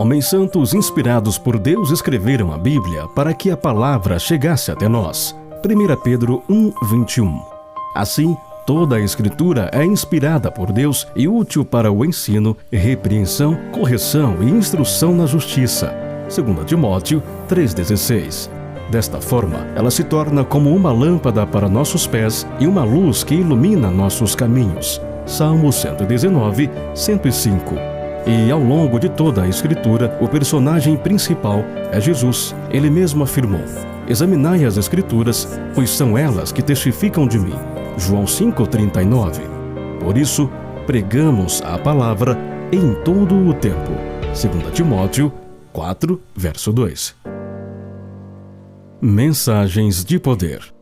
Homens santos inspirados por Deus escreveram a Bíblia para que a palavra chegasse até nós. 1 Pedro 1:21. Assim, toda a Escritura é inspirada por Deus e útil para o ensino, repreensão, correção e instrução na justiça. 2 Timóteo 3,16. Desta forma, ela se torna como uma lâmpada para nossos pés e uma luz que ilumina nossos caminhos. Salmo 119, 105. E ao longo de toda a Escritura, o personagem principal é Jesus. Ele mesmo afirmou: examinai as Escrituras, pois são elas que testificam de mim. João 5,39. Por isso, pregamos a palavra em todo o tempo. 2 Timóteo 4, verso 2. Mensagens de poder.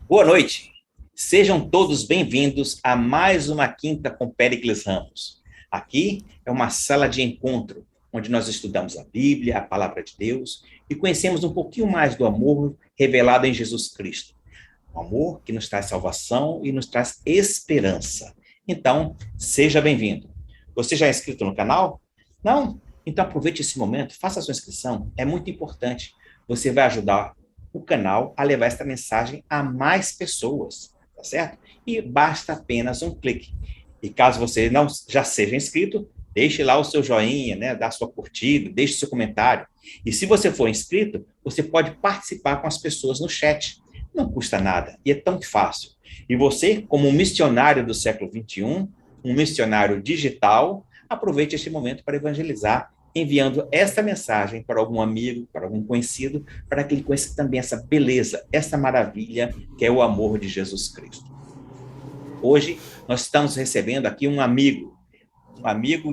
Boa noite. Sejam todos bem-vindos a mais uma Quinta com Péricles Ramos. Aqui é uma sala de encontro, onde nós estudamos a Bíblia, a Palavra de Deus, e conhecemos um pouquinho mais do amor revelado em Jesus Cristo. Um amor que nos traz salvação e nos traz esperança. Então, seja bem-vindo. Você já é inscrito no canal? Não? Então aproveite esse momento, faça a sua inscrição, é muito importante. Você vai ajudar o canal a levar esta mensagem a mais pessoas. Tá certo? E basta apenas um clique. E caso você não já seja inscrito, deixe lá o seu joinha, né? Dá a sua curtida, deixe o seu comentário. E se você for inscrito, você pode participar com as pessoas no chat. Não custa nada e é tão fácil. E você, como um missionário do século XXI, um missionário digital, aproveite este momento para evangelizar, enviando esta mensagem para algum amigo, para algum conhecido, para que ele conheça também essa beleza, essa maravilha que é o amor de Jesus Cristo. Hoje, nós estamos recebendo aqui um amigo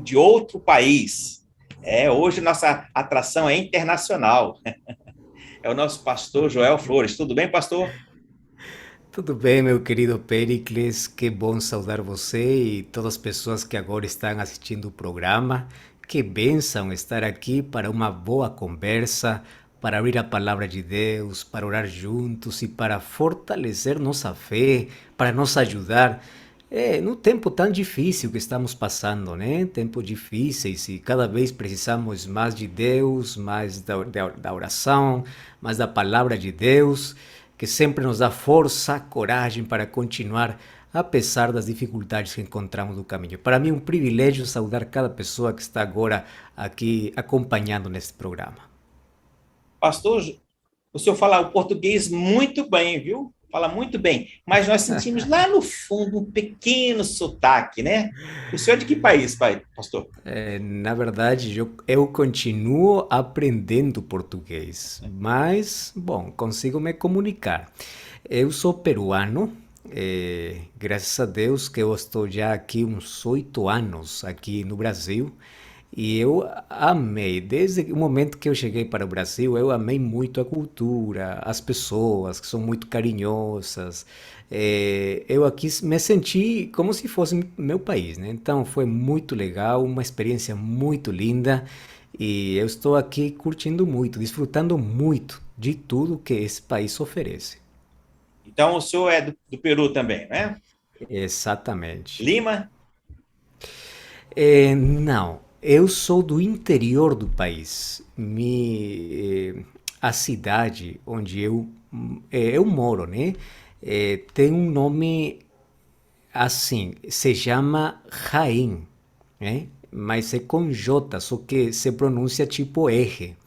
de outro país. Hoje nossa atração é internacional. É o nosso pastor Joel Flores. Tudo bem, pastor? Tudo bem, meu querido Pericles, que bom saudar você e todas as pessoas que agora estão assistindo o programa. Que bênção estar aqui para uma boa conversa, para abrir a palavra de Deus, para orar juntos e para fortalecer nossa fé, para nos ajudar. No tempo tão difícil que estamos passando, né? Tempos difíceis e cada vez precisamos mais de Deus, mais da oração, mais da palavra de Deus, que sempre nos dá força, coragem para continuar, apesar das dificuldades que encontramos no caminho. Para mim é um privilégio saudar cada pessoa que está agora aqui acompanhando neste programa. Pastor, o senhor fala o português muito bem, viu? Fala muito bem, mas nós sentimos lá no fundo um pequeno sotaque, né? O senhor é de que país, pastor? Na verdade, eu continuo aprendendo português, mas, bom, consigo me comunicar. Eu sou peruano, graças a Deus que eu estou já aqui uns 8 anos aqui no Brasil, e eu amei, desde o momento que eu cheguei para o Brasil, eu amei muito a cultura, as pessoas que são muito carinhosas. Eu aqui me senti como se fosse meu país, né? Então foi muito legal, uma experiência muito linda e eu estou aqui curtindo muito, desfrutando muito de tudo que esse país oferece. Então, o senhor é do Peru também, né? Exatamente. Lima? Não, eu sou do interior do país. A cidade onde eu moro, né? Tem um nome assim, se chama Jaén, né? Mas é com J, só que se pronuncia tipo R.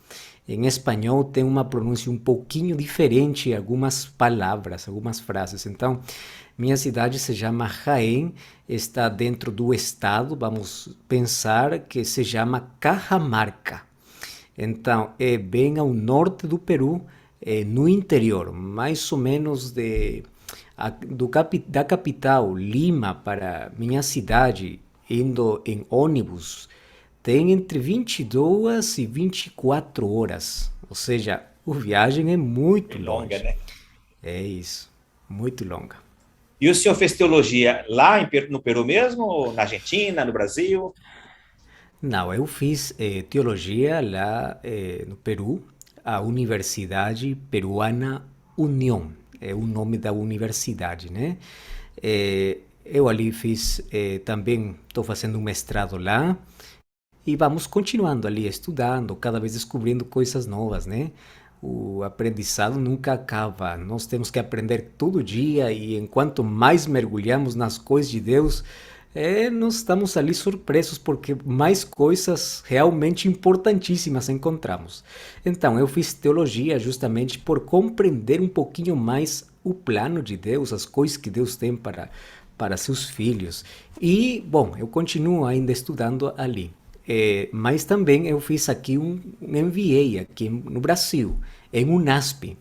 Em espanhol tem uma pronúncia um pouquinho diferente, algumas palavras, algumas frases. Então, minha cidade se chama Jaén, está dentro do estado, vamos pensar que se chama Cajamarca. Então, é bem ao norte do Peru, no interior, mais ou menos da capital, Lima, para minha cidade, indo em ônibus, tem entre 22 e 24 horas. Ou seja, a viagem é muito Bem longa, longe. né? É isso, muito longa. E o senhor fez teologia lá no Peru mesmo, ou na Argentina, no Brasil? Não, eu fiz teologia lá no Peru, a Universidade Peruana União, é o nome da universidade, né? Eu ali fiz, também estou fazendo um mestrado lá, e vamos continuando ali, estudando, cada vez descobrindo coisas novas, né? O aprendizado nunca acaba. Nós temos que aprender todo dia e enquanto mais mergulhamos nas coisas de Deus, nós estamos ali surpresos porque mais coisas realmente importantíssimas encontramos. Então, eu fiz teologia justamente por compreender um pouquinho mais o plano de Deus, as coisas que Deus tem para seus filhos. E, bom, eu continuo ainda estudando ali. Mas também eu fiz aqui um MBA aqui no Brasil, em Unasp.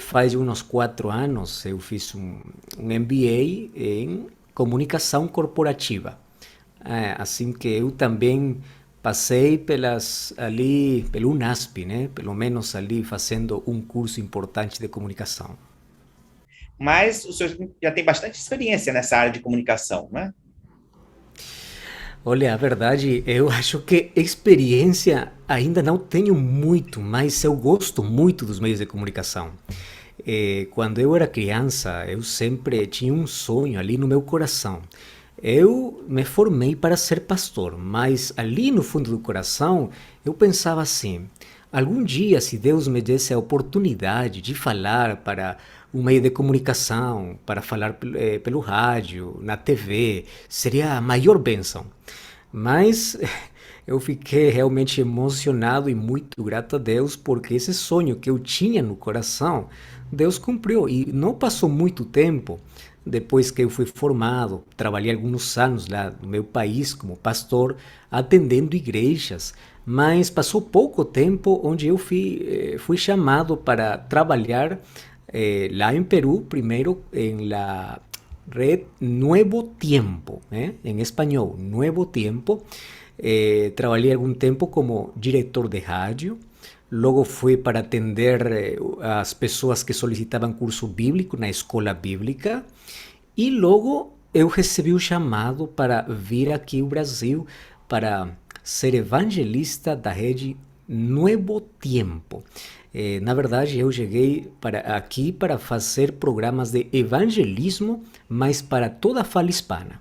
Faz uns 4 anos eu fiz um MBA em comunicação corporativa. Assim que eu também passei pelo Unasp, né? Pelo menos ali fazendo um curso importante de comunicação. Mas o senhor já tem bastante experiência nessa área de comunicação, né? Olha, a verdade, eu acho que experiência ainda não tenho muito, mas eu gosto muito dos meios de comunicação. Quando eu era criança, eu sempre tinha um sonho ali no meu coração. Eu me formei para ser pastor, mas ali no fundo do coração eu pensava assim: algum dia, se Deus me desse a oportunidade de falar para um meio de comunicação, para falar pelo rádio, na TV, seria a maior bênção. Mas eu fiquei realmente emocionado e muito grato a Deus porque esse sonho que eu tinha no coração, Deus cumpriu. E não passou muito tempo depois que eu fui formado. Trabalhei alguns anos lá no meu país como pastor, atendendo igrejas. Mas passou pouco tempo onde eu fui chamado para trabalhar lá em Peru, primeiro em la red Nuevo Tiempo, en español, Nuevo Tiempo. Trabajé algún tiempo como director de rádio. Logo fui para atender as pessoas que solicitavam curso bíblico na escola bíblica. E logo eu recebi o chamado para vir aqui ao Brasil para ser evangelista da rede Nuevo Tiempo. Na verdade, eu cheguei aqui para fazer programas de evangelismo, mas para toda a fala hispana.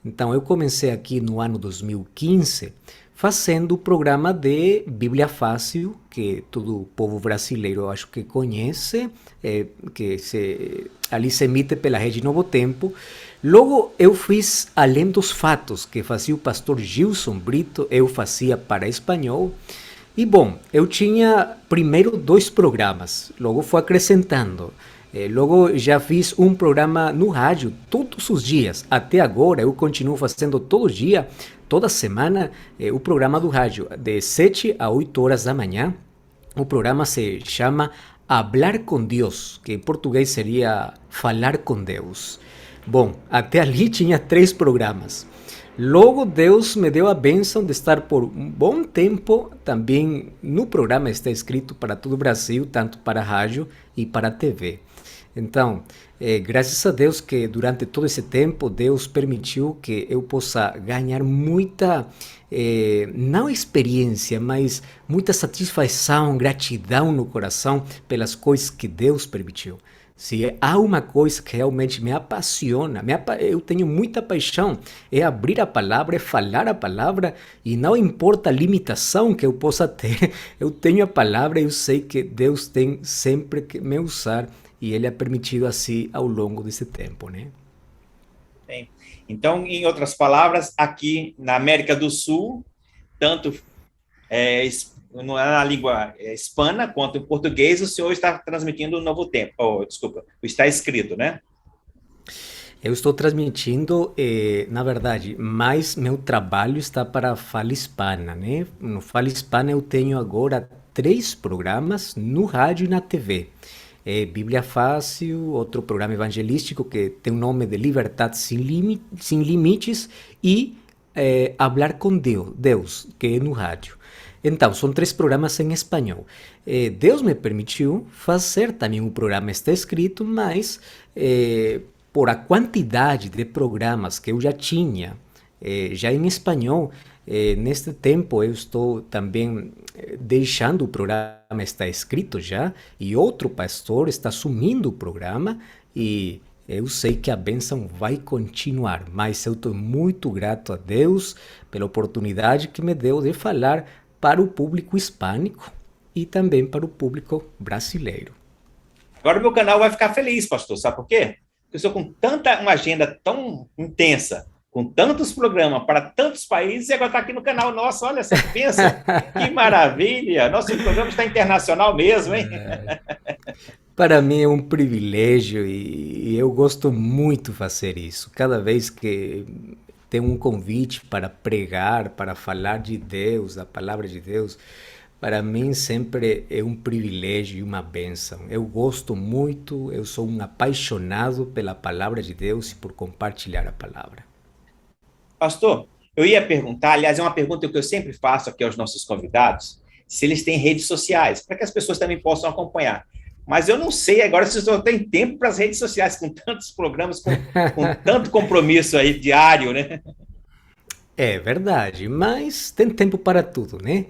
Então, eu comecei aqui no ano 2015, fazendo o programa de Bíblia Fácil, que todo o povo brasileiro eu acho que conhece, ali se emite pela rede Novo Tempo. Logo, eu fiz Além dos Fatos, que fazia o pastor Gilson Brito, eu fazia para espanhol. E bom, eu tinha primeiro 2 programas, logo fui acrescentando. Logo já fiz um programa no rádio todos os dias. Até agora eu continuo fazendo todo dia, toda semana, o programa do rádio, de 7 a 8 horas da manhã. O programa se chama Hablar com Deus, que em português seria Falar com Deus. Bom, até ali tinha 3 programas. Logo, Deus me deu a bênção de estar por um bom tempo também no programa. Está escrito para todo o Brasil, tanto para a rádio e para a TV. Então, graças a Deus que durante todo esse tempo, Deus permitiu que eu possa ganhar muita, não experiência, mas muita satisfação, gratidão no coração pelas coisas que Deus permitiu. Se há uma coisa que realmente me apaixona, eu tenho muita paixão, é abrir a palavra, é falar a palavra, e não importa a limitação que eu possa ter, eu tenho a palavra e eu sei que Deus tem sempre que me usar, e Ele ha permitido assim ao longo desse tempo, né? Bem, então, em outras palavras, aqui na América do Sul, tanto na língua hispana quanto em português, o senhor está transmitindo o Novo Tempo. Desculpa, está escrito, né? Eu estou transmitindo, na verdade, mas meu trabalho está para a fala hispana, né? No fala hispana eu tenho agora 3 programas no rádio e na TV. Bíblia Fácil, outro programa evangelístico que tem o nome de Liberdade Sem Limites e Hablar com Deus, que é no rádio. Então, são 3 programas em espanhol. Deus me permitiu fazer também um programa, está escrito, mas por a quantidade de programas que eu já tinha, já em espanhol, neste tempo eu estou também deixando o programa, está escrito já, e outro pastor está assumindo o programa, e eu sei que a bênção vai continuar, mas eu estou muito grato a Deus pela oportunidade que me deu de falar para o público hispânico e também para o público brasileiro. Agora o meu canal vai ficar feliz, pastor. Sabe por quê? Porque eu estou com uma agenda tão intensa, com tantos programas para tantos países, e agora está aqui no canal nosso. Olha só que pensa. Que maravilha. Nosso programa está internacional mesmo, hein? Para mim é um privilégio e eu gosto muito de fazer isso. Cada vez que tem um convite para pregar, para falar de Deus, da palavra de Deus, para mim sempre é um privilégio e uma bênção. Eu gosto muito, eu sou um apaixonado pela palavra de Deus e por compartilhar a palavra. Pastor, eu ia perguntar, aliás, é uma pergunta que eu sempre faço aqui aos nossos convidados, se eles têm redes sociais, para que as pessoas também possam acompanhar. Mas eu não sei agora se você tem tempo para as redes sociais, com tantos programas, com tanto compromisso aí diário, né? É verdade, mas tem tempo para tudo, né?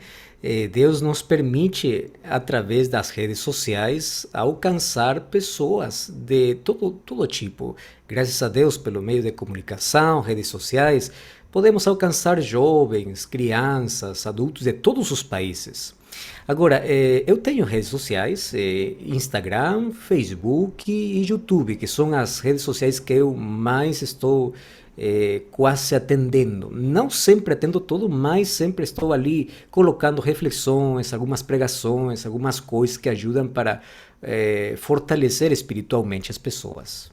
Deus nos permite, através das redes sociais, alcançar pessoas de todo tipo. Graças a Deus, pelo meio de comunicação, redes sociais, podemos alcançar jovens, crianças, adultos de todos os países. Agora, eu tenho redes sociais, Instagram, Facebook e YouTube, que são as redes sociais que eu mais estou quase atendendo. Não sempre atendo tudo, mas sempre estou ali colocando reflexões, algumas pregações, algumas coisas que ajudam para fortalecer espiritualmente as pessoas.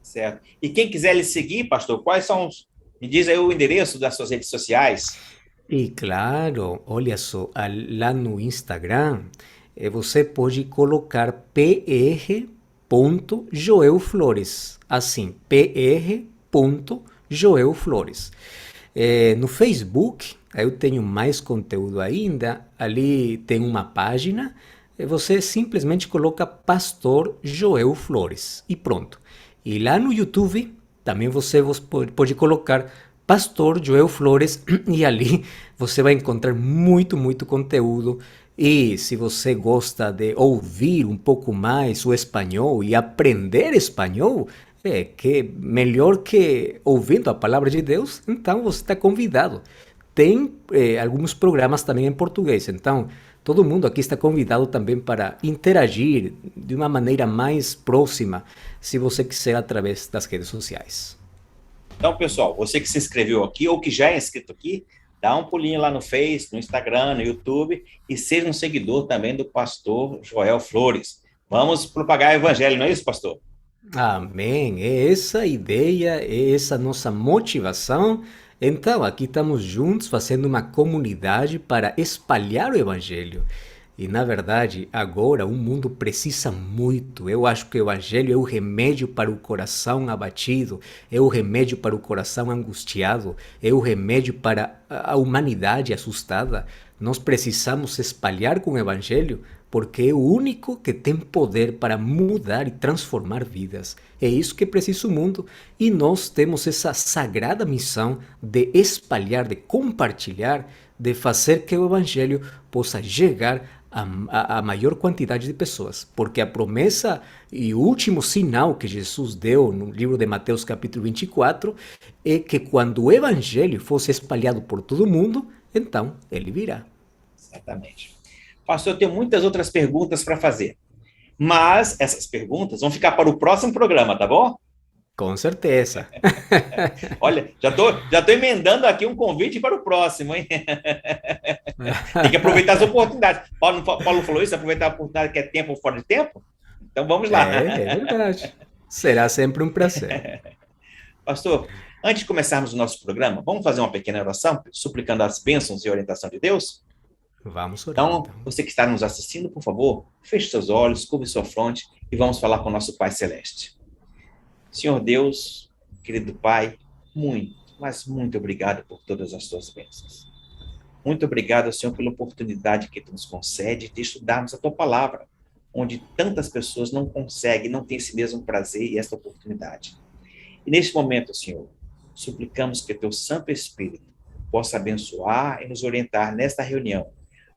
Certo. E quem quiser lhe seguir, pastor, quais são os... Me diz aí o endereço das suas redes sociais. E claro, olha só, lá no Instagram, você pode colocar pr.joelflores, assim, pr.joelflores. No Facebook, eu tenho mais conteúdo ainda, ali tem uma página, você simplesmente coloca Pastor Joel Flores e pronto. E lá no YouTube, também você pode colocar Pastor Joel Flores e ali você vai encontrar muito conteúdo. E se você gosta de ouvir um pouco mais o espanhol e aprender espanhol, que melhor que ouvindo a palavra de Deus, então você está convidado. Tem alguns programas também em português, então todo mundo aqui está convidado também para interagir de uma maneira mais próxima, se você quiser, através das redes sociais. Então, pessoal, você que se inscreveu aqui ou que já é inscrito aqui, dá um pulinho lá no Face, no Instagram, no YouTube e seja um seguidor também do pastor Joel Flores. Vamos propagar o evangelho, não é isso, pastor? Amém. É essa a ideia, é essa nossa motivação. Então, aqui estamos juntos fazendo uma comunidade para espalhar o evangelho. E, na verdade, agora o mundo precisa muito. Eu acho que o evangelho é o remédio para o coração abatido, é o remédio para o coração angustiado, é o remédio para a humanidade assustada. Nós precisamos espalhar com o evangelho porque é o único que tem poder para mudar e transformar vidas. É isso que precisa o mundo e nós temos essa sagrada missão de espalhar, de compartilhar, de fazer que o evangelho possa chegar a maior quantidade de pessoas, porque a promessa e o último sinal que Jesus deu no livro de Mateus capítulo 24 é que quando o evangelho fosse espalhado por todo o mundo, então ele virá. Exatamente. Pastor, eu tenho muitas outras perguntas para fazer, mas essas perguntas vão ficar para o próximo programa, tá bom? Com certeza. Olha, já tô emendando aqui um convite para o próximo, hein? Tem que aproveitar as oportunidades. Paulo falou isso, aproveitar a oportunidade que é tempo fora de tempo? Então vamos lá. É verdade. Será sempre um prazer. Pastor, antes de começarmos o nosso programa, vamos fazer uma pequena oração, suplicando as bênçãos e orientação de Deus? Vamos orar. Então, você que está nos assistindo, por favor, feche seus olhos, curve sua fronte e vamos falar com o nosso Pai Celeste. Senhor Deus, querido Pai, muito, mas muito obrigado por todas as tuas bênçãos. Muito obrigado, Senhor, pela oportunidade que tu nos concede de estudarmos a tua palavra, onde tantas pessoas não conseguem, não têm esse mesmo prazer e esta oportunidade. E neste momento, Senhor, suplicamos que teu Santo Espírito possa abençoar e nos orientar nesta reunião,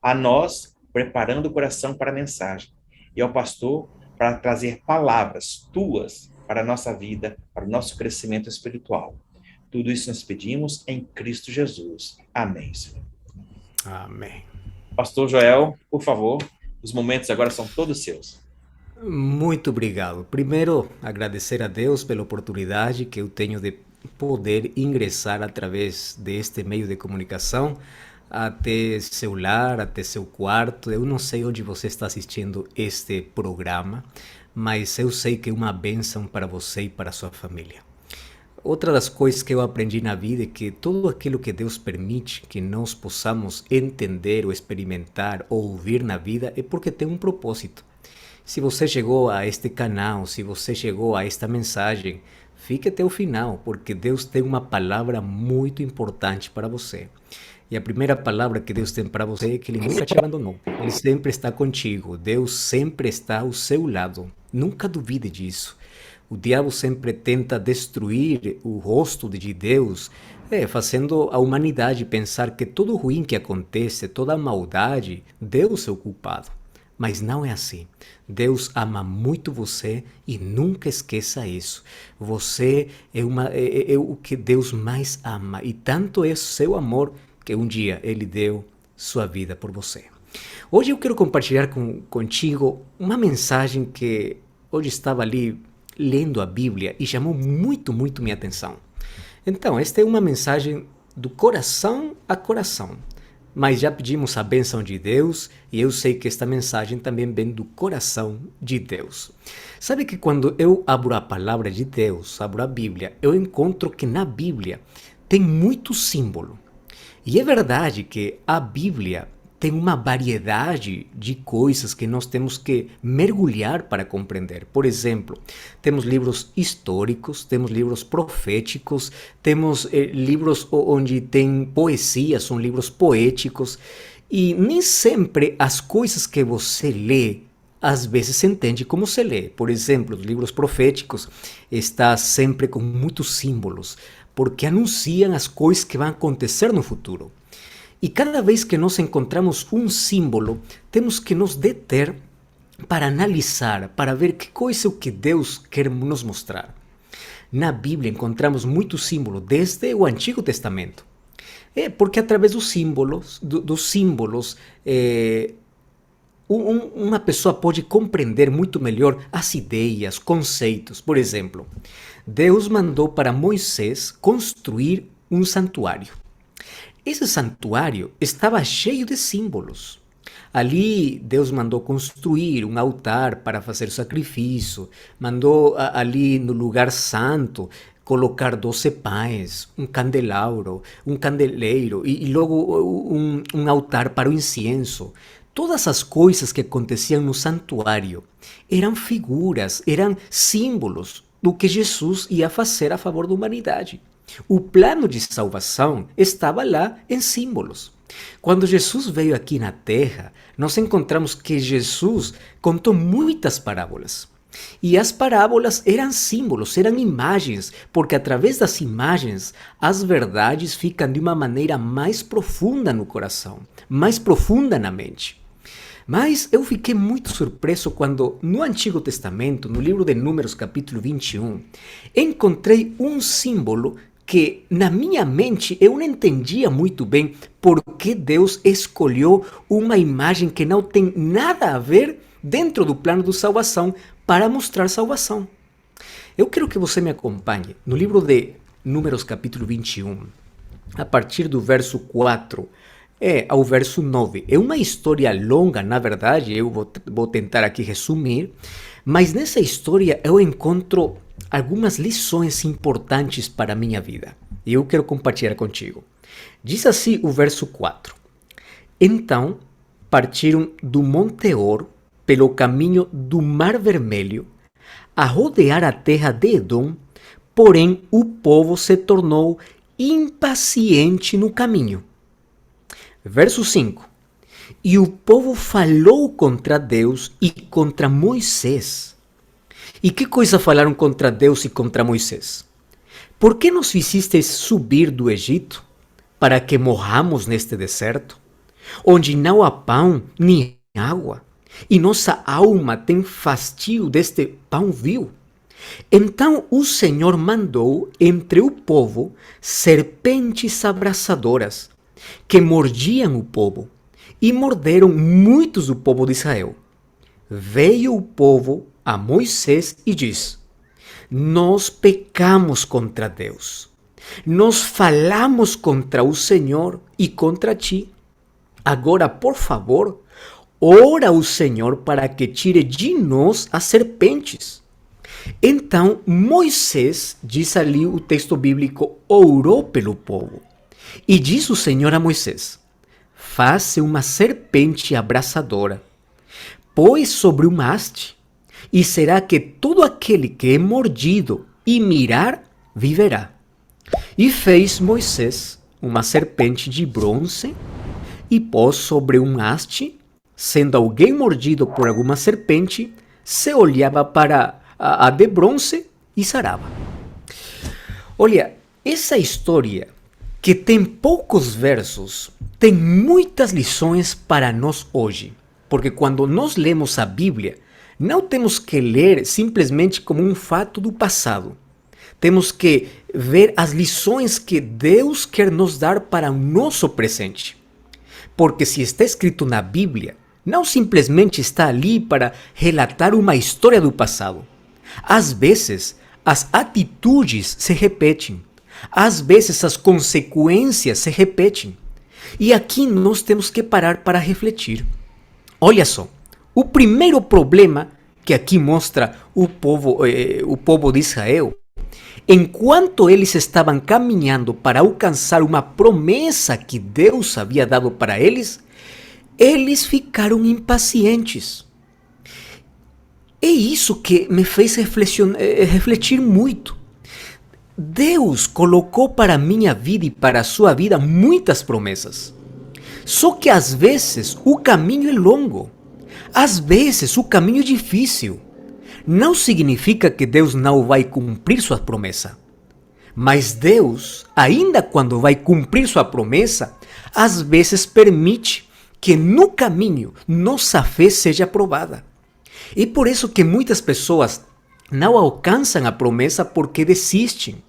a nós preparando o coração para a mensagem, e ao pastor para trazer palavras tuas, para a nossa vida, para o nosso crescimento espiritual. Tudo isso nós pedimos em Cristo Jesus. Amém, Senhor. Amém. Pastor Joel, por favor, os momentos agora são todos seus. Muito obrigado. Primeiro, agradecer a Deus pela oportunidade que eu tenho de poder ingressar através deste meio de comunicação até seu lar, até seu quarto. Eu não sei onde você está assistindo este programa, mas eu sei que é uma bênção para você e para a sua família. Outra das coisas que eu aprendi na vida é que tudo aquilo que Deus permite que nós possamos entender ou experimentar ou ouvir na vida é porque tem um propósito. Se você chegou a este canal, se você chegou a esta mensagem, fique até o final, porque Deus tem uma palavra muito importante para você. E a primeira palavra que Deus tem para você é que Ele nunca te abandonou. Ele sempre está contigo. Deus sempre está ao seu lado. Nunca duvide disso. O diabo sempre tenta destruir o rosto de Deus, fazendo a humanidade pensar que tudo ruim que acontece, toda a maldade, Deus é o culpado. Mas não é assim. Deus ama muito você e nunca esqueça isso. Você é o que Deus mais ama e tanto é seu amor que um dia Ele deu sua vida por você. Hoje eu quero compartilhar contigo uma mensagem que hoje estava ali lendo a Bíblia e chamou muito minha atenção. Então, esta é uma mensagem do coração a coração. Mas já pedimos a bênção de Deus e eu sei que esta mensagem também vem do coração de Deus. Sabe que quando eu abro a palavra de Deus, abro a Bíblia, eu encontro que na Bíblia tem muito símbolo. E é verdade que a Bíblia tem uma variedade de coisas que nós temos que mergulhar para compreender. Por exemplo, temos livros históricos, temos livros proféticos, temos livros onde tem poesia, são livros poéticos, e nem sempre as coisas que você lê, às vezes se entende como se lê. Por exemplo, os livros proféticos estão sempre com muitos símbolos, porque anunciam as coisas que vão acontecer no futuro. E cada vez que nós encontramos um símbolo, temos que nos deter para analisar, para ver que coisa é o que Deus quer nos mostrar. Na Bíblia encontramos muitos símbolos, desde o Antigo Testamento. Porque através dos símbolos, uma pessoa pode compreender muito melhor as ideias, conceitos. Por exemplo, Deus mandou para Moisés construir um santuário. Esse santuário estava cheio de símbolos. Ali Deus mandou construir um altar para fazer sacrifício, mandou ali no lugar santo colocar 12 pães, um candelabro, um candeleiro e logo um altar para o incienso. Todas as coisas que aconteciam no santuário eram figuras, eram símbolos do que Jesus ia fazer a favor da humanidade. O plano de salvação estava lá em símbolos. Quando Jesus veio aqui na Terra, nós encontramos que Jesus contou muitas parábolas. E as parábolas eram símbolos, eram imagens, porque através das imagens as verdades ficam de uma maneira mais profunda no coração, mais profunda na mente. Mas eu fiquei muito surpreso quando, no Antigo Testamento, no livro de Números, capítulo 21, encontrei um símbolo que na minha mente eu não entendia muito bem por que Deus escolheu uma imagem que não tem nada a ver dentro do plano de salvação para mostrar salvação. Eu quero que você me acompanhe no livro de Números capítulo 21, a partir do verso 4 ao verso 9. É uma história longa, na verdade, eu vou tentar aqui resumir, mas nessa história eu encontro algumas lições importantes para a minha vida. E eu quero compartilhar contigo. Diz assim o verso 4. Então partiram do Monte Hor pelo caminho do Mar Vermelho a rodear a terra de Edom, porém o povo se tornou impaciente no caminho. Verso 5. E o povo falou contra Deus e contra Moisés. E que coisa falaram contra Deus e contra Moisés? Por que nos fizestes subir do Egito para que morramos neste deserto, onde não há pão nem água, e nossa alma tem fastio deste pão vil? Então o Senhor mandou entre o povo serpentes abrasadoras, que mordiam o povo, e morderam muitos do povo de Israel. Veio o povo a Moisés e disse: Nós pecamos contra Deus. Nós falamos contra o Senhor e contra ti. Agora, por favor, ora ao Senhor para que tire de nós as serpentes. Então Moisés, diz ali o texto bíblico, orou pelo povo. E diz o Senhor a Moisés: Faça uma serpente abrasadora, põe sobre uma haste, e será que todo aquele que é mordido e mirar, viverá. E fez Moisés uma serpente de bronze e pôs sobre um haste. Sendo alguém mordido por alguma serpente, se olhava para a de bronze e sarava. Olha, essa história, que tem poucos versos, tem muitas lições para nós hoje. Porque quando nós lemos a Bíblia, não temos que ler simplesmente como um fato do passado. Temos que ver as lições que Deus quer nos dar para o nosso presente. Porque se está escrito na Bíblia, não simplesmente está ali para relatar uma história do passado. Às vezes, as atitudes se repetem. Às vezes, as consequências se repetem. E aqui nós temos que parar para refletir. Olha só, o primeiro problema que aqui mostra o povo de Israel, enquanto eles estavam caminhando para alcançar uma promessa que Deus havia dado para eles ficaram impacientes. É isso que me fez refletir muito. Deus colocou para a minha vida e para a sua vida muitas promessas. Só que às vezes o caminho é longo. Às vezes o caminho é difícil. Não significa que Deus não vai cumprir sua promessa. Mas Deus, ainda quando vai cumprir sua promessa, às vezes permite que no caminho nossa fé seja provada. E por isso que muitas pessoas não alcançam a promessa porque desistem,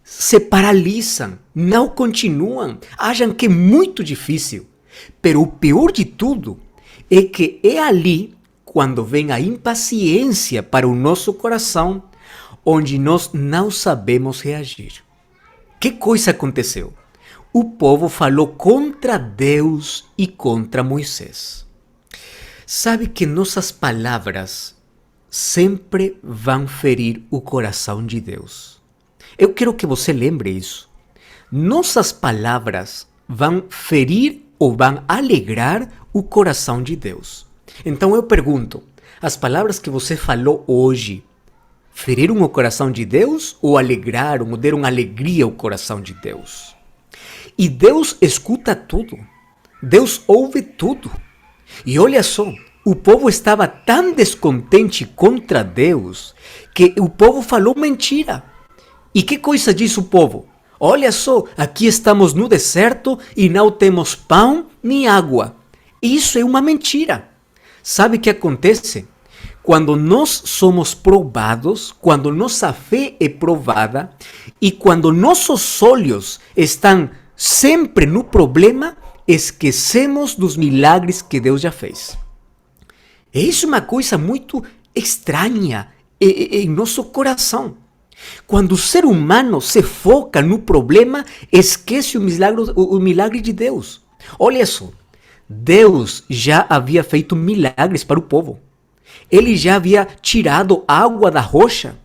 se paralisam, não continuam, acham que é muito difícil. Pero o pior de tudo é que é ali, quando vem a impaciência para o nosso coração, onde nós não sabemos reagir. Que coisa aconteceu? O povo falou contra Deus e contra Moisés. Sabe que nossas palavras sempre vão ferir o coração de Deus. Eu quero que você lembre isso. Nossas palavras vão ferir ou vão alegrar o coração de Deus. Então eu pergunto, as palavras que você falou hoje feriram o coração de Deus ou alegraram ou deram alegria ao coração de Deus? E Deus escuta tudo. Deus ouve tudo. E olha só, o povo estava tão descontente contra Deus que o povo falou mentira. E que coisa diz o povo? Olha só, aqui estamos no deserto e não temos pão nem água. Isso é uma mentira. Sabe o que acontece? Quando nós somos provados, quando nossa fé é provada e quando nossos olhos estão sempre no problema, esquecemos dos milagres que Deus já fez. É isso uma coisa muito estranha em nosso coração. Quando o ser humano se foca no problema, esquece o milagre de Deus. Olha só, Deus já havia feito milagres para o povo. Ele já havia tirado água da rocha.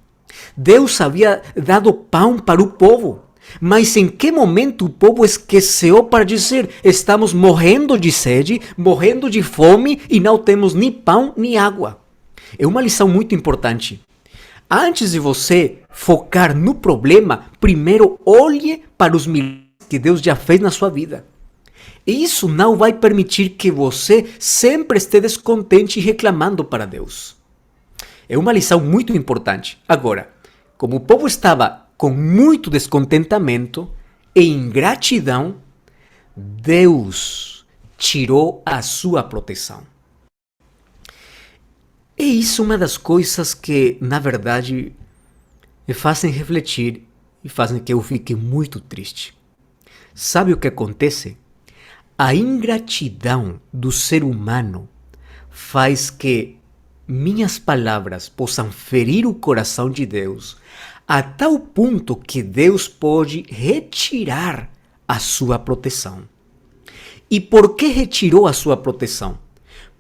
Deus havia dado pão para o povo. Mas em que momento o povo esqueceu para dizer: estamos morrendo de sede, morrendo de fome e não temos nem pão nem água? É uma lição muito importante. Antes de você focar no problema, primeiro olhe para os milagres que Deus já fez na sua vida. Isso não vai permitir que você sempre esteja descontente e reclamando para Deus. É uma lição muito importante. Agora, como o povo estava com muito descontentamento e ingratidão, Deus tirou a sua proteção. É isso uma das coisas que, na verdade, me fazem refletir e fazem que eu fique muito triste. Sabe o que acontece? A ingratidão do ser humano faz que minhas palavras possam ferir o coração de Deus a tal ponto que Deus pode retirar a sua proteção. E por que retirou a sua proteção?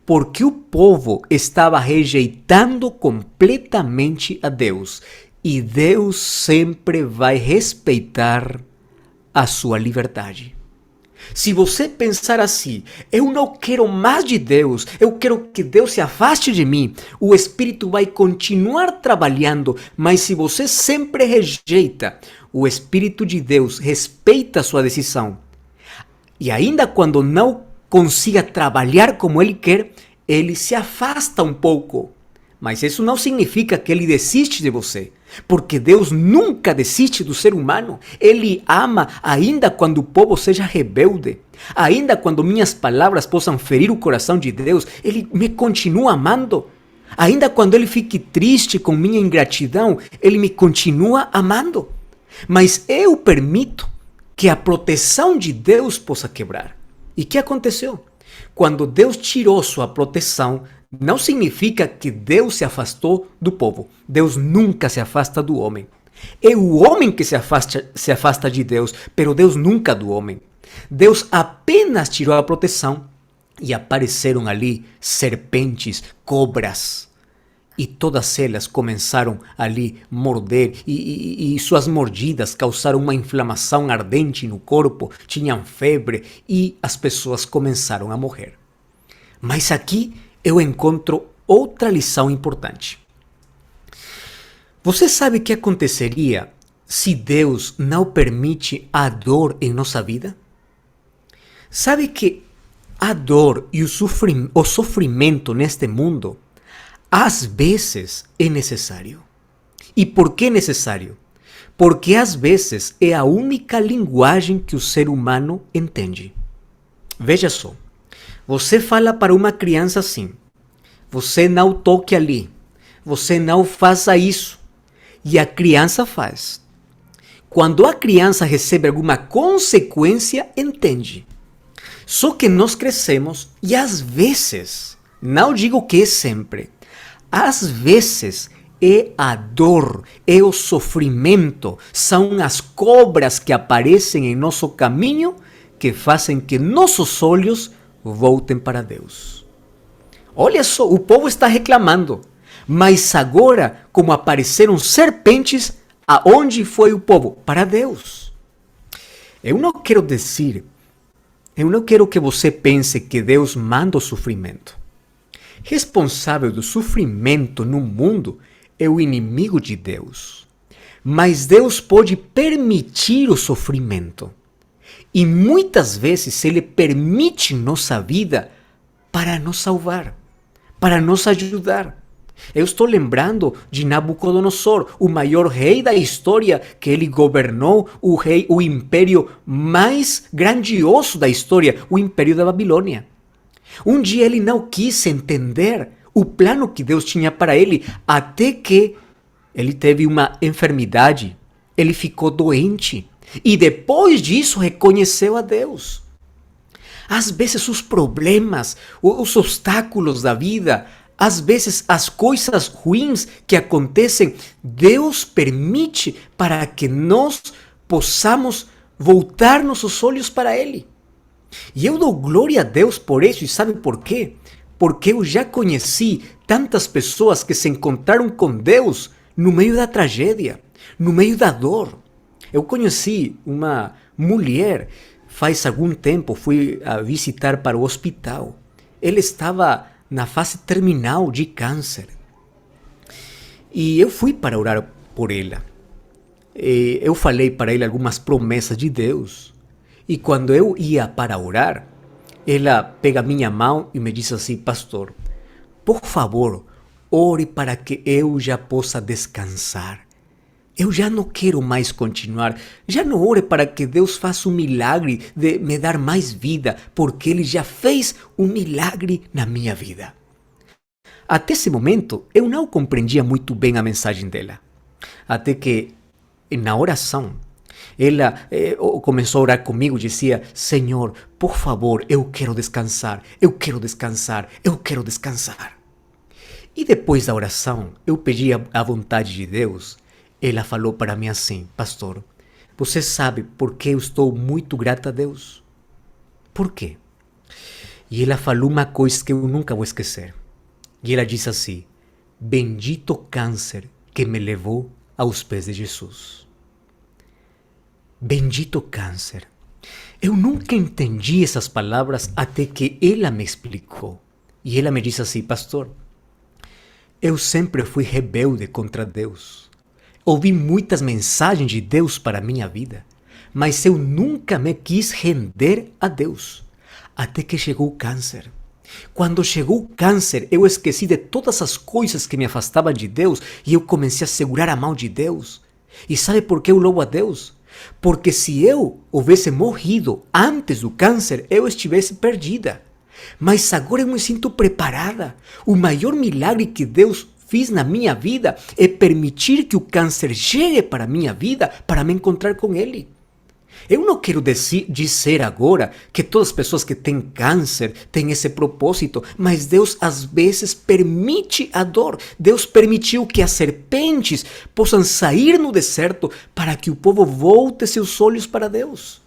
Porque o povo estava rejeitando completamente a Deus. E Deus sempre vai respeitar a sua liberdade. Se você pensar assim, eu não quero mais de Deus, eu quero que Deus se afaste de mim, o Espírito vai continuar trabalhando, mas se você sempre rejeita, o Espírito de Deus respeita a sua decisão. E ainda quando não consiga trabalhar como Ele quer, Ele se afasta um pouco. Mas isso não significa que Ele desiste de você. Porque Deus nunca desiste do ser humano. Ele ama ainda quando o povo seja rebelde. Ainda quando minhas palavras possam ferir o coração de Deus, Ele me continua amando. Ainda quando Ele fique triste com minha ingratidão, Ele me continua amando. Mas eu permito que a proteção de Deus possa quebrar. E o que aconteceu? Quando Deus tirou sua proteção, não significa que Deus se afastou do povo. Deus nunca se afasta do homem. É o homem que se afasta de Deus, pero Deus nunca do homem. Deus apenas tirou a proteção e apareceram ali serpentes, cobras. E todas elas começaram ali a morder e suas mordidas causaram uma inflamação ardente no corpo, tinham febre e as pessoas começaram a morrer. Mas aqui eu encontro outra lição importante. Você sabe o que aconteceria se Deus não permite a dor em nossa vida? Sabe que a dor e o sofrimento neste mundo, às vezes é necessário. E por que necessário? Porque às vezes é a única linguagem que o ser humano entende. Veja só. Você fala para uma criança assim, você não toque ali, você não faça isso, e a criança faz. Quando a criança recebe alguma consequência, entende. Só que nós crescemos e às vezes, não digo que é sempre, às vezes é a dor, é o sofrimento, são as cobras que aparecem em nosso caminho que fazem que nossos olhos voltem para Deus. Olha só, o povo está reclamando, mas agora, como apareceram serpentes, aonde foi o povo? Para Deus. Eu não quero que você pense que Deus manda o sofrimento. Responsável do sofrimento no mundo é o inimigo de Deus. Mas Deus pode permitir o sofrimento. E muitas vezes Ele permite nossa vida para nos salvar, para nos ajudar. Eu estou lembrando de Nabucodonosor, o maior rei da história, que ele governou o império mais grandioso da história, o império da Babilônia. Um dia ele não quis entender o plano que Deus tinha para ele, até que ele teve uma enfermidade, ele ficou doente. E depois disso reconheceu a Deus. Às vezes os problemas, os obstáculos da vida, às vezes as coisas ruins que acontecem, Deus permite para que nós possamos voltar nossos olhos para Ele. E eu dou glória a Deus por isso, e sabe por quê? Porque eu já conheci tantas pessoas que se encontraram com Deus no meio da tragédia, no meio da dor. Eu conheci uma mulher, faz algum tempo, fui a visitar para o hospital. Ela estava na fase terminal de câncer. E eu fui para orar por ela. Eu falei para ela algumas promessas de Deus. E quando eu ia para orar, ela pega minha mão e me diz assim: pastor, por favor, ore para que eu já possa descansar. Eu já não quero mais continuar. Já não ore para que Deus faça um milagre de me dar mais vida, porque Ele já fez um milagre na minha vida. Até esse momento, eu não compreendia muito bem a mensagem dela. Até que, na oração, ela começou a orar comigo e dizia: Senhor, por favor, eu quero descansar, eu quero descansar, eu quero descansar. E depois da oração, eu pedi a vontade de Deus. Ela falou para mim assim: pastor, você sabe por que eu estou muito grata a Deus? Por quê? E ela falou uma coisa que eu nunca vou esquecer. E ela disse assim: bendito câncer que me levou aos pés de Jesus. Bendito câncer. Eu nunca entendi essas palavras até que ela me explicou. E ela me disse assim: pastor, eu sempre fui rebelde contra Deus. Ouvi muitas mensagens de Deus para a minha vida, mas eu nunca me quis render a Deus, até que chegou o câncer. Quando chegou o câncer, eu esqueci de todas as coisas que me afastavam de Deus e eu comecei a segurar a mão de Deus. E sabe por que eu louvo a Deus? Porque se eu houvesse morrido antes do câncer, eu estivesse perdida. Mas agora eu me sinto preparada. O maior milagre que Deus fez na minha vida é permitir que o câncer chegue para a minha vida para me encontrar com Ele. Eu não quero dizer agora que todas as pessoas que têm câncer têm esse propósito, mas Deus às vezes permite a dor. Deus permitiu que as serpentes possam sair no deserto para que o povo volte seus olhos para Deus.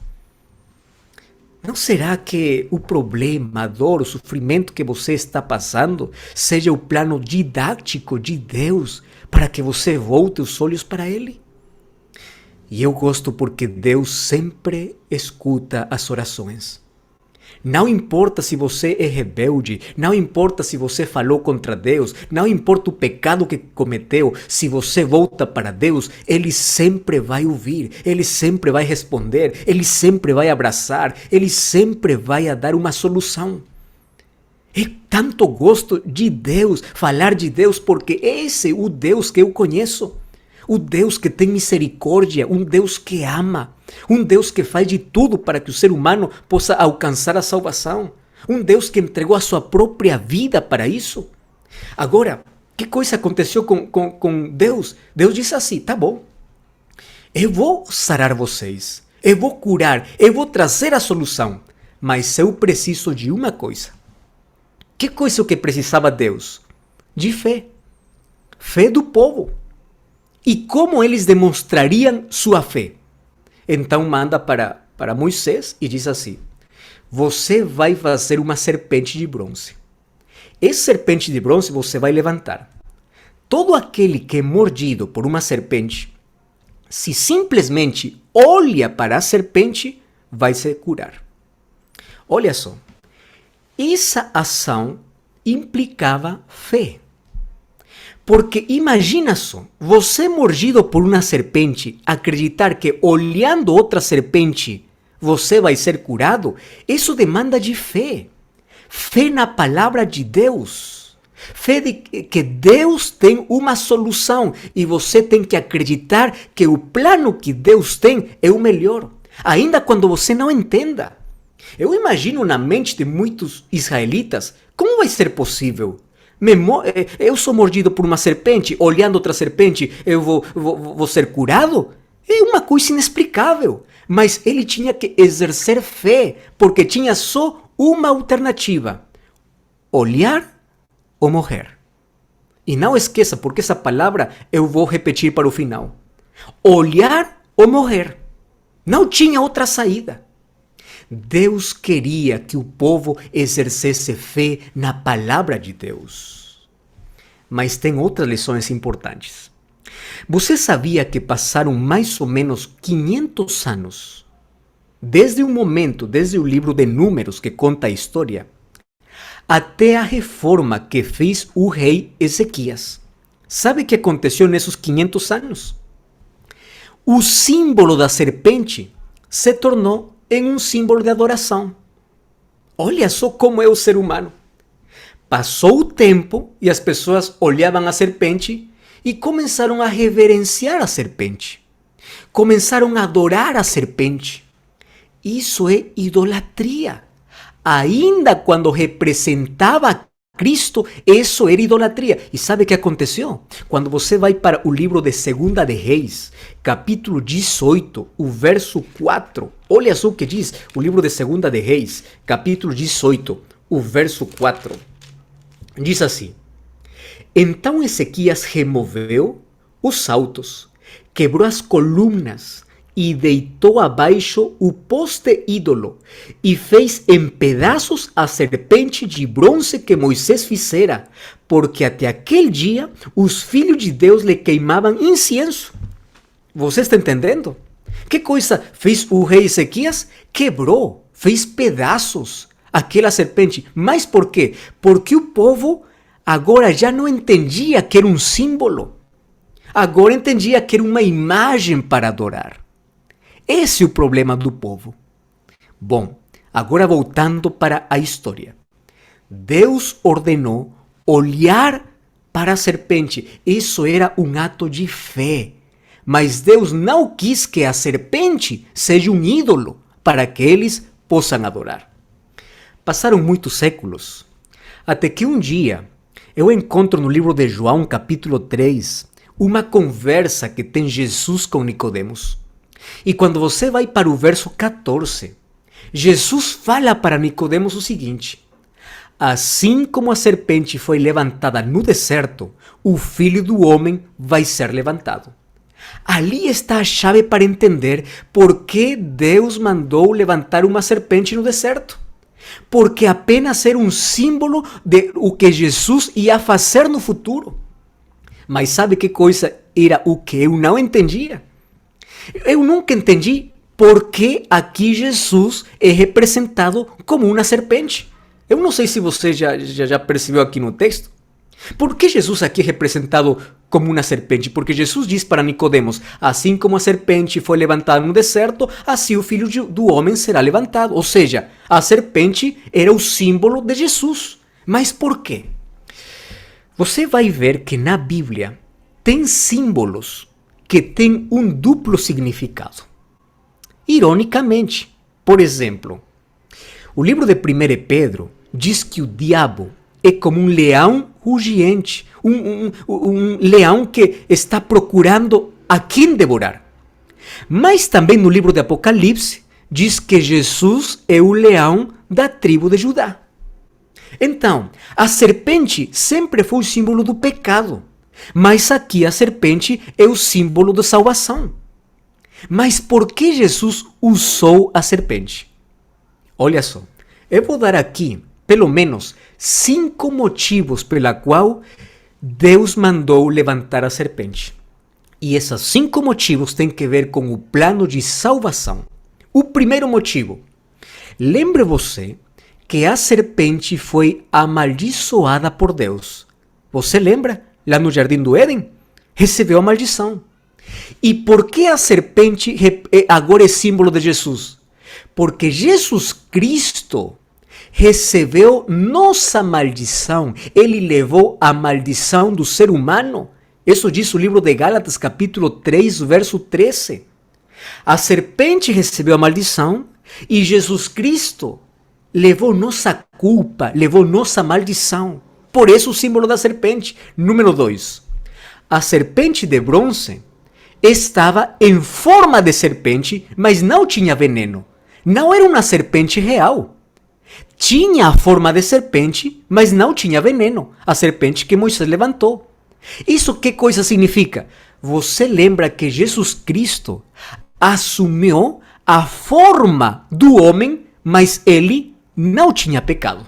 Não será que o problema, a dor, o sofrimento que você está passando seja o plano didático de Deus para que você volte os olhos para Ele? E eu gosto porque Deus sempre escuta as orações. Não importa se você é rebelde, não importa se você falou contra Deus, não importa o pecado que cometeu, se você volta para Deus, Ele sempre vai ouvir, Ele sempre vai responder, Ele sempre vai abraçar, Ele sempre vai dar uma solução. Eu tanto gosto de Deus, falar de Deus, porque esse é o Deus que eu conheço. O Deus que tem misericórdia, um Deus que ama, um Deus que faz de tudo para que o ser humano possa alcançar a salvação, um Deus que entregou a sua própria vida para isso. Agora, que coisa aconteceu com Deus? Deus disse assim: tá bom, eu vou sarar vocês, eu vou curar, eu vou trazer a solução, mas eu preciso de uma coisa. Que coisa que precisava Deus? De fé, fé do povo. E como eles demonstrariam sua fé? Então manda para Moisés e diz assim: você vai fazer uma serpente de bronze. Essa serpente de bronze você vai levantar. Todo aquele que é mordido por uma serpente, se simplesmente olha para a serpente, vai se curar. Olha só, essa ação implicava fé. Porque imagina só, você mordido por uma serpente, acreditar que olhando outra serpente você vai ser curado, isso demanda de fé. Fé na palavra de Deus. Fé de que Deus tem uma solução e você tem que acreditar que o plano que Deus tem é o melhor, ainda quando você não entenda. Eu imagino na mente de muitos israelitas, como vai ser possível? Eu sou mordido por uma serpente, olhando outra serpente, eu vou ser curado? É uma coisa inexplicável. Mas ele tinha que exercer fé, porque tinha só uma alternativa: olhar ou morrer. E não esqueça, porque essa palavra eu vou repetir para o final: olhar ou morrer. Não tinha outra saída. Deus queria que o povo exercesse fé na palavra de Deus. Mas tem outras lições importantes. Você sabia que passaram mais ou menos 500 anos, desde o livro de Números que conta a história, até a reforma que fez o rei Ezequias? Sabe o que aconteceu nesses 500 anos? O símbolo da serpente se tornou em um símbolo de adoração. Olha só como é o ser humano. Passou o tempo e as pessoas olhavam a serpente e começaram a reverenciar a serpente. Começaram a adorar a serpente. Isso é idolatria. Ainda quando representava Cristo, isso era idolatria. E sabe o que aconteceu? Quando você vai para o livro de 2 de Reis, capítulo 18, o verso 4, olha só o que diz o livro de 2 de Reis, capítulo 18, o verso 4. Diz assim: Então Ezequias removeu os altos, quebrou as colunas e deitou abaixo o poste ídolo e fez em pedaços a serpente de bronze que Moisés fizera, porque até aquele dia os filhos de Deus lhe queimavam incienso. Você está entendendo? Que coisa fez o rei Ezequias? Quebrou, fez pedaços aquela serpente. Mas por quê? Porque o povo agora já não entendia que era um símbolo. Agora entendia que era uma imagem para adorar. Esse é o problema do povo. Bom, agora voltando para a história. Deus ordenou olhar para a serpente. Isso era um ato de fé. Mas Deus não quis que a serpente seja um ídolo para que eles possam adorar. Passaram muitos séculos, até que um dia eu encontro no livro de João, capítulo 3, uma conversa que tem Jesus com Nicodemos. E quando você vai para o verso 14, Jesus fala para Nicodemos o seguinte: assim como a serpente foi levantada no deserto, o Filho do Homem vai ser levantado. Ali está a chave para entender por que Deus mandou levantar uma serpente no deserto. Porque apenas era um símbolo de o que Jesus ia fazer no futuro. Mas sabe que coisa era o que eu não entendia? Eu nunca entendi por que aqui Jesus é representado como uma serpente. Eu não sei se você já percebeu aqui no texto. Por que Jesus aqui é representado como uma serpente? Porque Jesus diz para Nicodemos: assim como a serpente foi levantada no deserto, assim o Filho do Homem será levantado. Ou seja, a serpente era o símbolo de Jesus. Mas por quê? Você vai ver que na Bíblia tem símbolos que têm um duplo significado. Ironicamente, por exemplo, o livro de 1 Pedro diz que o diabo é como um leão rugiente, um leão que está procurando a quem devorar. Mas também no livro de Apocalipse diz que Jesus é o leão da tribo de Judá. Então, a serpente sempre foi o símbolo do pecado, mas aqui a serpente é o símbolo da salvação. Mas por que Jesus usou a serpente? Olha só, eu vou dar aqui pelo menos 5 motivos pela qual Deus mandou levantar a serpente. E esses 5 motivos têm que ver com o plano de salvação. O primeiro motivo: lembre você que a serpente foi amaldiçoada por Deus. Você lembra? Lá no Jardim do Éden, recebeu a maldição. E por que a serpente agora é símbolo de Jesus? Porque Jesus Cristo recebeu nossa maldição. Ele levou a maldição do ser humano. Isso diz o livro de Gálatas, capítulo 3, verso 13. A serpente recebeu a maldição e Jesus Cristo levou nossa culpa, levou nossa maldição. Por isso o símbolo da serpente. Número 2. A serpente de bronze estava em forma de serpente, mas não tinha veneno. Não era uma serpente real. Tinha a forma de serpente, mas não tinha veneno. A serpente que Moisés levantou. Isso que coisa significa? Você lembra que Jesus Cristo assumiu a forma do homem, mas ele não tinha pecado.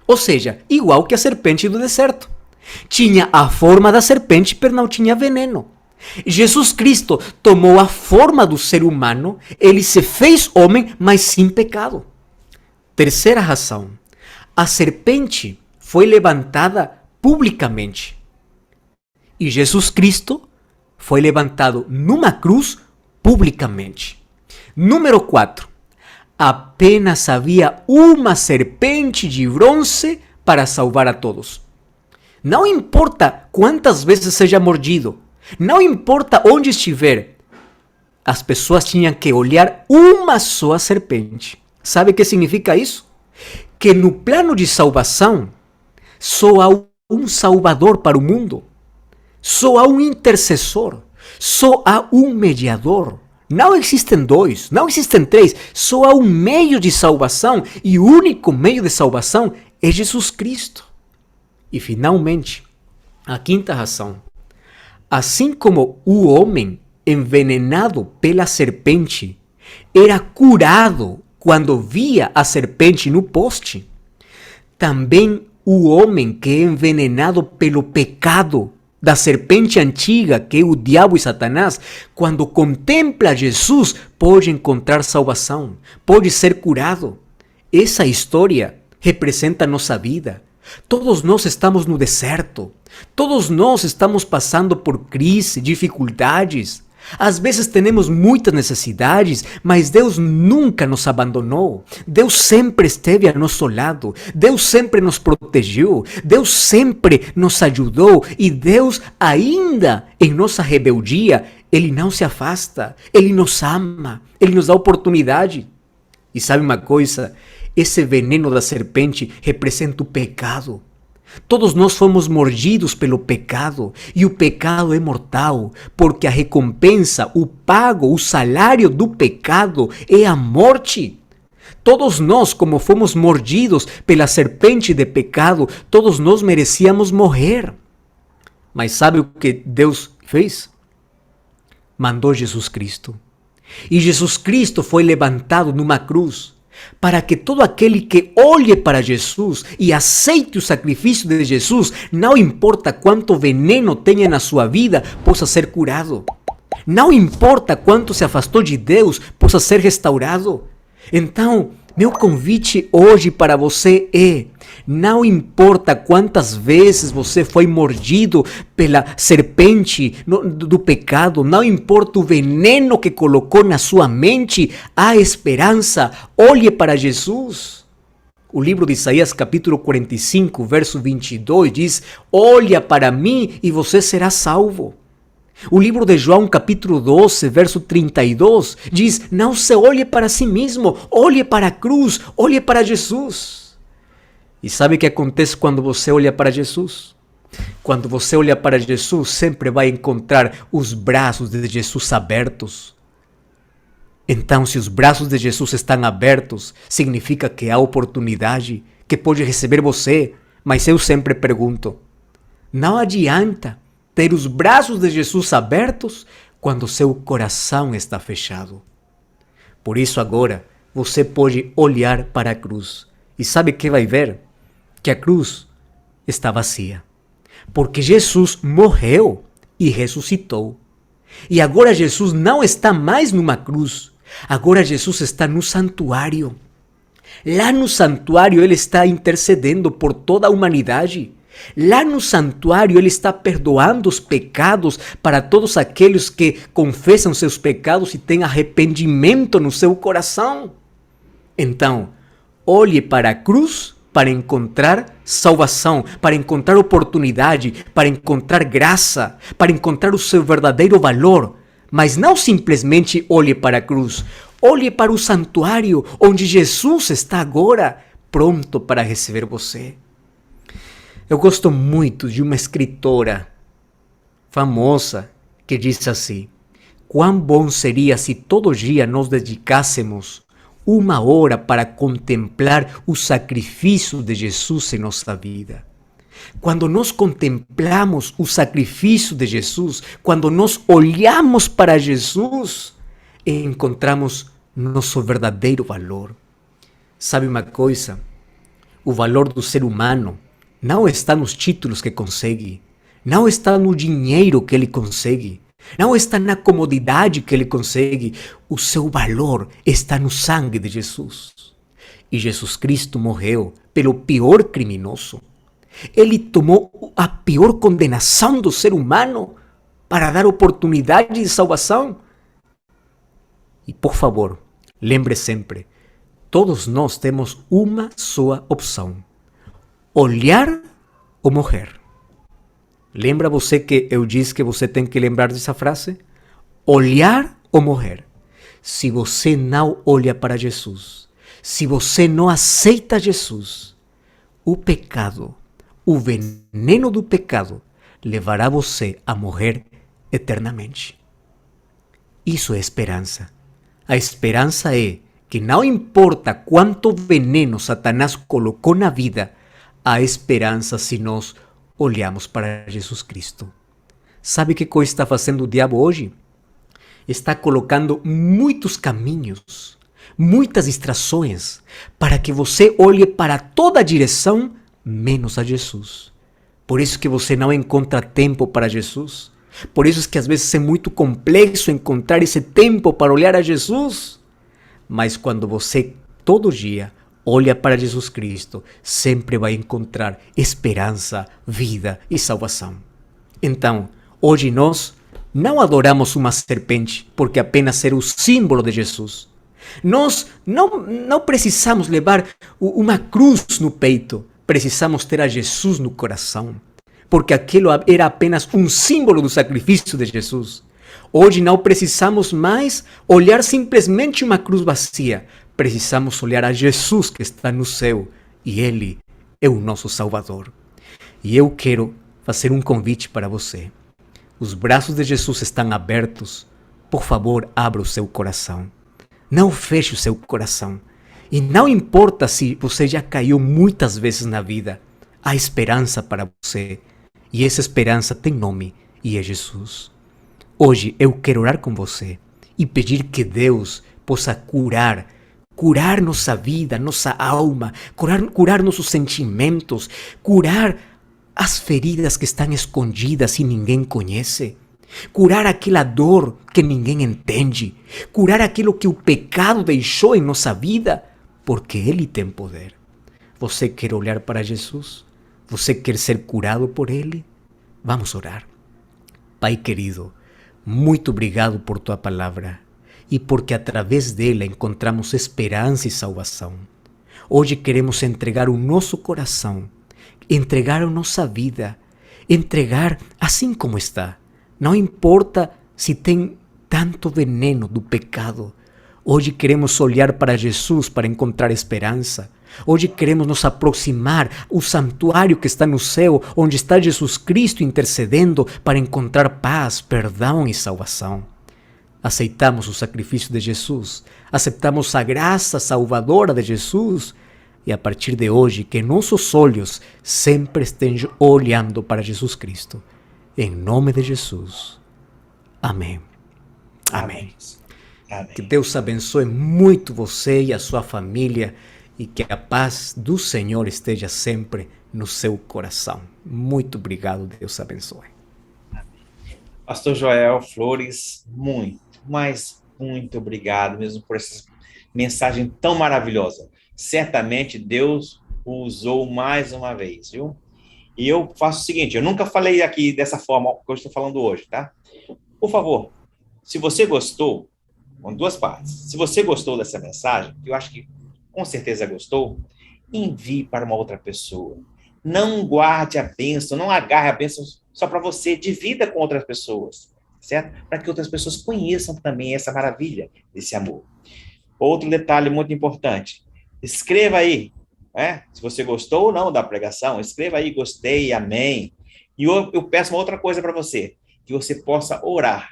Ou seja, igual que a serpente do deserto. Tinha a forma da serpente, mas não tinha veneno. Jesus Cristo tomou a forma do ser humano, ele se fez homem, mas sem pecado. Terceira razão, a serpente foi levantada publicamente. E Jesus Cristo foi levantado numa cruz publicamente. Número 4. Apenas havia uma serpente de bronze para salvar a todos. Não importa quantas vezes seja mordido, não importa onde estiver, as pessoas tinham que olhar uma só serpente. Sabe o que significa isso? Que no plano de salvação, Só há um Salvador para o mundo. Só há um intercessor. Só há um mediador. Não existem dois, não existem três. Só há um meio de salvação. E o único meio de salvação é Jesus Cristo. E finalmente, a quinta razão. Assim como o homem envenenado pela serpente era curado quando via a serpente no poste, também o homem que é envenenado pelo pecado da serpente antiga, que é o diabo e Satanás, quando contempla Jesus, pode encontrar salvação, pode ser curado. Essa história representa a nossa vida. Todos nós estamos no deserto. Todos nós estamos passando por crise, dificuldades. Às vezes temos muitas necessidades, mas Deus nunca nos abandonou. Deus sempre esteve a nosso lado. Deus sempre nos protegeu. Deus sempre nos ajudou. E Deus, ainda em nossa rebeldia, Ele não se afasta. Ele nos ama. Ele nos dá oportunidade. E sabe uma coisa? Esse veneno da serpente representa o pecado. Todos nós fomos mordidos pelo pecado, e o pecado é mortal, porque a recompensa, o pago, o salário do pecado é a morte. Todos nós, como fomos mordidos pela serpente de pecado, todos nós merecíamos morrer. Mas sabe o que Deus fez? Mandou Jesus Cristo. E Jesus Cristo foi levantado numa cruz, para que todo aquele que olhe para Jesus e aceite o sacrifício de Jesus, não importa quanto veneno tenha na sua vida, possa ser curado. Não importa quanto se afastou de Deus, possa ser restaurado. Então, meu convite hoje para você é: não importa quantas vezes você foi mordido pela serpente do pecado, não importa o veneno que colocou na sua mente, há esperança. Olhe para Jesus. O livro de Isaías, capítulo 45, verso 22, diz: olha para mim e você será salvo. O livro de João, capítulo 12, verso 32, diz: não se olhe para si mesmo, olhe para a cruz, olhe para Jesus. E sabe o que acontece quando você olha para Jesus? Quando você olha para Jesus, sempre vai encontrar os braços de Jesus abertos. Então, se os braços de Jesus estão abertos, significa que há oportunidade, que pode receber você. Mas eu sempre pergunto, não adianta ter os braços de Jesus abertos quando seu coração está fechado. Por isso agora você pode olhar para a cruz e sabe o que vai ver? Que a cruz está vazia. Porque Jesus morreu e ressuscitou. E agora Jesus não está mais numa cruz. Agora Jesus está no santuário. Lá no santuário Ele está intercedendo por toda a humanidade. Lá no santuário Ele está perdoando os pecados para todos aqueles que confessam seus pecados e têm arrependimento no seu coração. Então, olhe para a cruz para encontrar salvação, para encontrar oportunidade, para encontrar graça, para encontrar o seu verdadeiro valor. Mas não simplesmente olhe para a cruz, olhe para o santuário onde Jesus está agora, pronto para receber você. Eu gosto muito de uma escritora famosa que diz assim: quão bom seria se todo dia nós dedicássemos 1 hora para contemplar o sacrifício de Jesus em nossa vida. Quando nós contemplamos o sacrifício de Jesus, quando nós olhamos para Jesus, encontramos nosso verdadeiro valor. Sabe uma coisa? O valor do ser humano não está nos títulos que consegue, não está no dinheiro que ele consegue, não está na comodidade que ele consegue. O seu valor está no sangue de Jesus. E Jesus Cristo morreu pelo pior criminoso. Ele tomou a pior condenação do ser humano para dar oportunidade de salvação. E por favor, lembre sempre, todos nós temos uma só opção: olhar ou morrer. Lembra você que eu disse que você tem que lembrar dessa frase? Olhar ou morrer. Se você não olha para Jesus, se você não aceita Jesus, o pecado, o veneno do pecado levará você a morrer eternamente. Isso é esperança. A esperança é que não importa quanto veneno Satanás colocou na vida, há esperança se nós olhamos para Jesus Cristo. Sabe que coisa está fazendo o diabo hoje? Está colocando muitos caminhos, muitas distrações, para que você olhe para toda a direção, menos a Jesus. Por isso que você não encontra tempo para Jesus. Por isso que às vezes é muito complexo encontrar esse tempo para olhar a Jesus. Mas quando você, todo dia, olha para Jesus Cristo, sempre vai encontrar esperança, vida e salvação. Então, hoje nós não adoramos uma serpente, porque apenas era o símbolo de Jesus. Nós não precisamos levar uma cruz no peito, precisamos ter a Jesus no coração, porque aquilo era apenas um símbolo do sacrifício de Jesus. Hoje não precisamos mais olhar simplesmente uma cruz vazia, precisamos olhar a Jesus que está no céu, e Ele é o nosso Salvador. E eu quero fazer um convite para você. Os braços de Jesus estão abertos. Por favor, abra o seu coração. Não feche o seu coração. E não importa se você já caiu muitas vezes na vida, há esperança para você. E essa esperança tem nome, e é Jesus. Hoje eu quero orar com você e pedir que Deus possa curar nossa vida, nossa alma, curar nossos sentimentos, curar as feridas que estão escondidas e ninguém conhece, curar aquela dor que ninguém entende, curar aquilo que o pecado deixou em nossa vida, porque Ele tem poder. Você quer olhar para Jesus? Você quer ser curado por Ele? Vamos orar. Pai querido, muito obrigado por Tua palavra e porque através dela encontramos esperança e salvação. Hoje queremos entregar o nosso coração, entregar a nossa vida, entregar assim como está. Não importa se tem tanto veneno do pecado. Hoje queremos olhar para Jesus para encontrar esperança. Hoje queremos nos aproximar ao santuário que está no céu, onde está Jesus Cristo intercedendo para encontrar paz, perdão e salvação. Aceitamos o sacrifício de Jesus, aceitamos a graça salvadora de Jesus, e a partir de hoje que nossos olhos sempre estejam olhando para Jesus Cristo. Em nome de Jesus. Amém. Amém. Amém. Que Deus abençoe muito você e a sua família e que a paz do Senhor esteja sempre no seu coração. Muito obrigado, Deus abençoe. Pastor Joel Flores, muito obrigado mesmo por essa mensagem tão maravilhosa. Certamente Deus o usou mais uma vez, viu? E eu faço o seguinte, eu nunca falei aqui dessa forma que eu estou falando hoje, tá? Por favor, se você gostou, com duas partes, se você gostou dessa mensagem, eu acho que com certeza gostou, envie para uma outra pessoa. Não guarde a bênção, não agarre a bênção só para você, divida com outras pessoas, certo? Para que outras pessoas conheçam também essa maravilha desse amor. Outro detalhe muito importante, escreva aí, se você gostou ou não da pregação, escreva aí, gostei, amém. E eu peço uma outra coisa para você, que você possa orar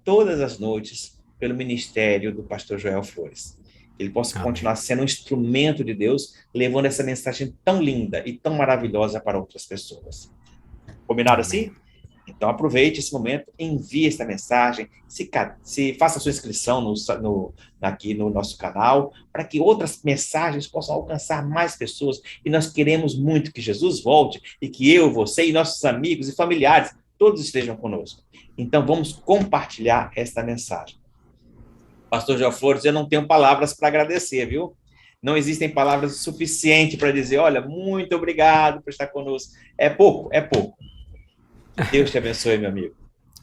todas as noites pelo ministério do pastor Joel Flores. Ele possa continuar sendo um instrumento de Deus, levando essa mensagem tão linda e tão maravilhosa para outras pessoas. Combinado assim? Então aproveite esse momento, envie essa mensagem, se faça a sua inscrição aqui no nosso canal, para que outras mensagens possam alcançar mais pessoas. E nós queremos muito que Jesus volte e que eu, você e nossos amigos e familiares, todos estejam conosco. Então vamos compartilhar esta mensagem. Pastor Joel Flores, eu não tenho palavras para agradecer, viu? Não existem palavras suficientes para dizer, olha, muito obrigado por estar conosco. É pouco. Deus te abençoe, meu amigo.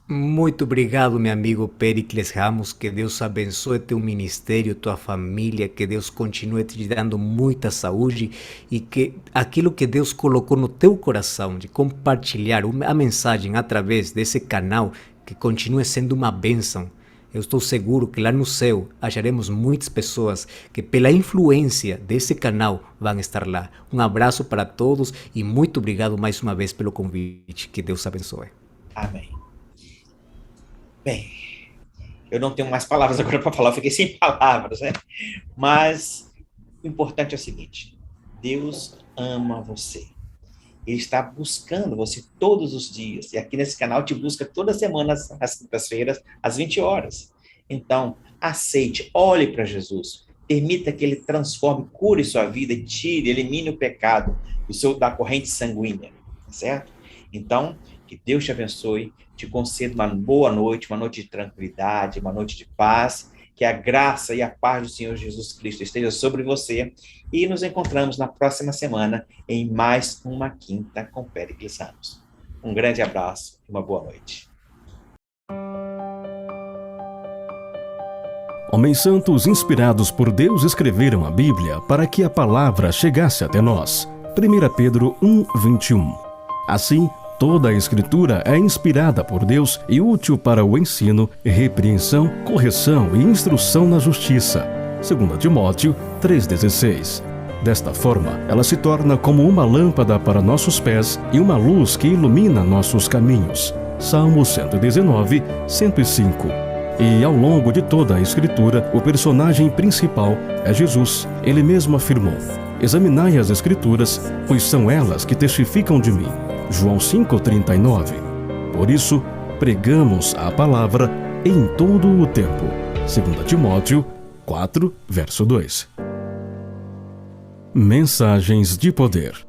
Muito obrigado, meu amigo Péricles Ramos. Que Deus abençoe teu ministério, tua família. Que Deus continue te dando muita saúde e que aquilo que Deus colocou no teu coração de compartilhar a mensagem através desse canal, que continue sendo uma bênção. Eu estou seguro que lá no céu acharemos muitas pessoas que, pela influência desse canal, vão estar lá. Um abraço para todos e muito obrigado mais uma vez pelo convite. Que Deus abençoe. Amém. Bem, eu não tenho mais palavras agora para falar, eu fiquei sem palavras, né? Mas o importante é o seguinte: Deus ama você. Ele está buscando você todos os dias. E aqui nesse canal te busca toda semana, às quintas-feiras, às 20 horas. Então, aceite, olhe para Jesus. Permita que ele transforme, cure sua vida, tire, elimine o pecado da corrente sanguínea. Certo? Então, que Deus te abençoe, te conceda uma boa noite, uma noite de tranquilidade, uma noite de paz. Que a graça e a paz do Senhor Jesus Cristo esteja sobre você. E nos encontramos na próxima semana em mais uma Quinta com Péricles Ramos. Um grande abraço e uma boa noite. Homens santos inspirados por Deus escreveram a Bíblia para que a palavra chegasse até nós. 1 Pedro 1:21. Assim, toda a Escritura é inspirada por Deus e útil para o ensino, repreensão, correção e instrução na justiça. 2 Timóteo 3,16. Desta forma, ela se torna como uma lâmpada para nossos pés e uma luz que ilumina nossos caminhos. Salmo 119, 105. E ao longo de toda a Escritura, o personagem principal é Jesus. Ele mesmo afirmou: examinai as Escrituras, pois são elas que testificam de mim. João 5,39. Por isso, pregamos a palavra em todo o tempo. 2 Timóteo 4, verso 2. Mensagens de poder.